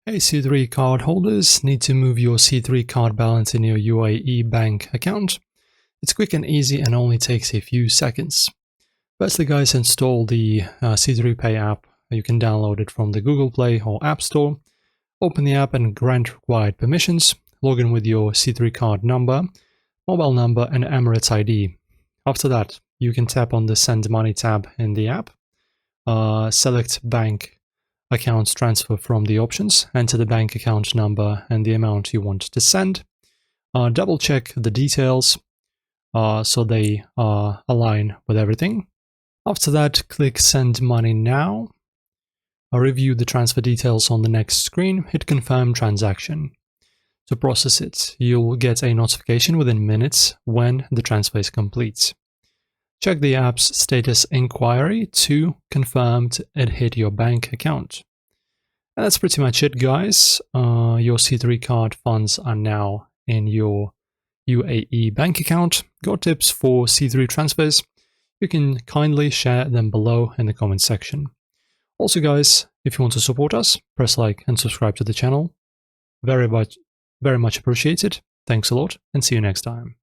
Hey C3 card holders, need to move your C3 card balance in your UAE bank account. It's quick and easy and only takes a few seconds. Firstly guys, install the C3 Pay app. You can download it from the Google Play or App Store. Open the app and grant required permissions. Log in with your C3 card number, mobile number and Emirates ID. After that, you can tap on the Send Money tab in the app. Select Bank Accounts transfer from the options, enter the bank account number and the amount you want to send. Double check the details so they align with everything. After that, click Send Money Now. Review the transfer details on the next screen, hit Confirm Transaction. To process it, you'll get a notification within minutes when the transfer is complete. Check the app's status inquiry to confirm it hit your bank account. And that's pretty much it, guys. Your C3 card funds are now in your UAE bank account. Got tips for C3 transfers? You can kindly share them below in the comment section. Also, guys, if you want to support us, press like and subscribe to the channel. Very much appreciated. Thanks a lot and see you next time.